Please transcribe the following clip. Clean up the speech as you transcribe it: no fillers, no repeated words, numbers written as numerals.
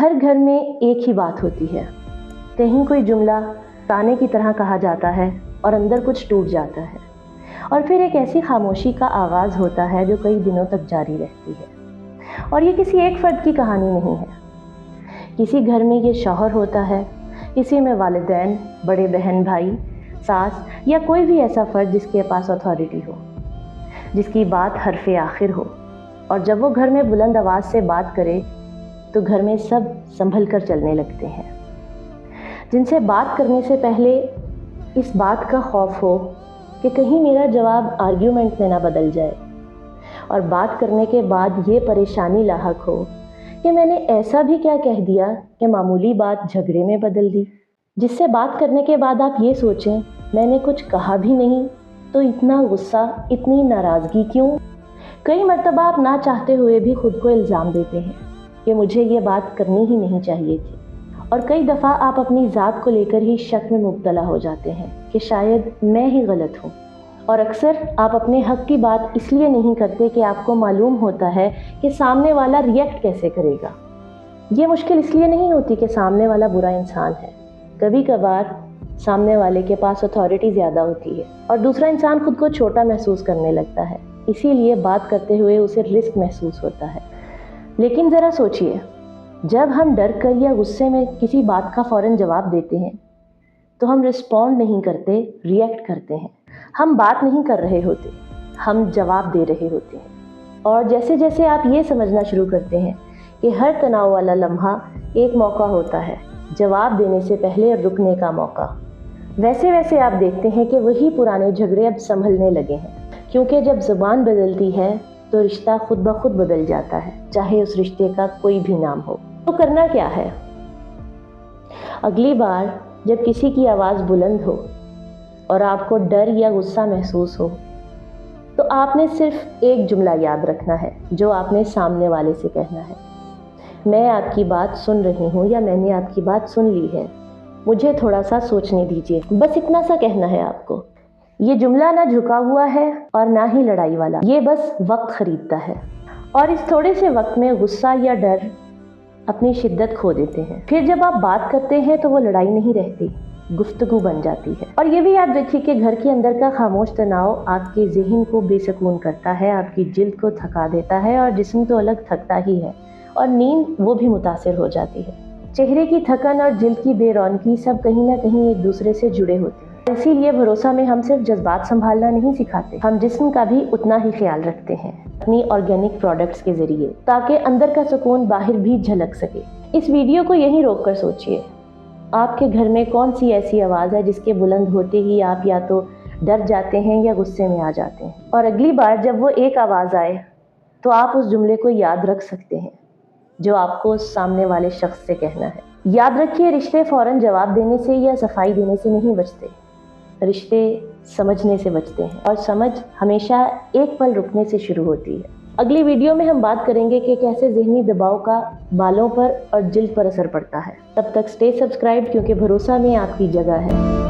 हर घर में एक ही बात होती है। कहीं कोई जुमला ताने की तरह कहा जाता है और अंदर कुछ टूट जाता है, और फिर एक ऐसी खामोशी का आगाज़ होता है जो कई दिनों तक जारी रहती है। और ये किसी एक फ़र्द की कहानी नहीं है। किसी घर में ये शौहर होता है, किसी में वालिदैन, बड़े बहन भाई, सास या कोई भी ऐसा फ़र्द जिसके पास अथॉरिटी हो, जिसकी बात हरफ़े आखिर हो, और जब वो घर में बुलंद आवाज़ से बात करे तो घर में सब संभल कर चलने लगते हैं। जिनसे बात करने से पहले इस बात का खौफ हो कि कहीं मेरा जवाब आर्ग्यूमेंट में ना बदल जाए, और बात करने के बाद ये परेशानी लाहक हो कि मैंने ऐसा भी क्या कह दिया कि मामूली बात झगड़े में बदल दी। जिससे बात करने के बाद आप ये सोचें, मैंने कुछ कहा भी नहीं तो इतना गुस्सा, इतनी नाराज़गी क्यों। कई मर्तबा आप ना चाहते हुए भी खुद को इल्ज़ाम देते हैं कि मुझे ये बात करनी ही नहीं चाहिए थी, और कई दफ़ा आप अपनी ज़ात को लेकर ही शक में मुब्तला हो जाते हैं कि शायद मैं ही गलत हूँ। और अक्सर आप अपने हक़ की बात इसलिए नहीं करते कि आपको मालूम होता है कि सामने वाला रिएक्ट कैसे करेगा। ये मुश्किल इसलिए नहीं होती कि सामने वाला बुरा इंसान है। कभी कभार सामने वाले के पास अथॉरिटी ज़्यादा होती है और दूसरा इंसान खुद को छोटा महसूस करने लगता है, इसीलिए बात करते हुए उसे रिस्क महसूस होता है। लेकिन ज़रा सोचिए, जब हम डर कर या गुस्से में किसी बात का फ़ौरन जवाब देते हैं तो हम रिस्पॉन्ड नहीं करते, रिएक्ट करते हैं। हम बात नहीं कर रहे होते, हम जवाब दे रहे होते हैं। और जैसे जैसे आप ये समझना शुरू करते हैं कि हर तनाव वाला लम्हा एक मौका होता है, जवाब देने से पहले रुकने का मौका, वैसे वैसे आप देखते हैं कि वही पुराने झगड़े अब संभलने लगे हैं। क्योंकि जब ज़ुबान बदलती है तो रिश्ता खुद ब खुद बदल जाता है, चाहे उस रिश्ते का कोई भी नाम हो। तो करना क्या है? अगली बार जब किसी की आवाज़ बुलंद हो और आपको डर या गुस्सा महसूस हो, तो आपने सिर्फ एक जुमला याद रखना है जो आपने सामने वाले से कहना है। मैं आपकी बात सुन रही हूँ, या मैंने आपकी बात सुन ली है, मुझे थोड़ा सा सोचने दीजिए। बस इतना सा कहना है आपको। ये जुमला ना झुका हुआ है और ना ही लड़ाई वाला, ये बस वक्त खरीदता है। और इस थोड़े से वक्त में गुस्सा या डर अपनी शिद्दत खो देते हैं। फिर जब आप बात करते हैं तो वो लड़ाई नहीं रहती, गुफ्तगू बन जाती है। और ये भी याद रखिए कि घर के अंदर का खामोश तनाव आपके ज़हन को बेसुकून करता है, आपकी जिल्द को थका देता है, और जिस्म तो अलग थकता ही है, और नींद वो भी मुतासिर हो जाती है। चेहरे की थकन और जिल्द की बेरौनकी सब कहीं ना कहीं एक दूसरे से जुड़े होते हैं। इसीलिए भरोसा में हम सिर्फ जज्बात संभालना नहीं सिखाते, हम जिस्म का भी उतना ही ख्याल रखते हैं अपनी ऑर्गेनिक प्रोडक्ट्स के ज़रिए, ताकि अंदर का सुकून बाहर भी झलक सके। इस वीडियो को यहीं रोक कर सोचिए, आपके घर में कौन सी ऐसी आवाज़ है जिसके बुलंद होते ही आप या तो डर जाते हैं या गुस्से में आ जाते हैं। और अगली बार जब वो एक आवाज़ आए तो आप उस जुमले को याद रख सकते हैं जो आपको सामने वाले शख्स से कहना है। याद रखिए, रिश्ते फ़ौरन जवाब देने से या सफाई देने से नहीं बचते, रिश्ते समझने से बचते हैं, और समझ हमेशा एक पल रुकने से शुरू होती है। अगली वीडियो में हम बात करेंगे कि कैसे ज़हनी दबाव का बालों पर और जिल्द पर असर पड़ता है। तब तक स्टे सब्सक्राइब, क्योंकि भरोसा में आपकी जगह है।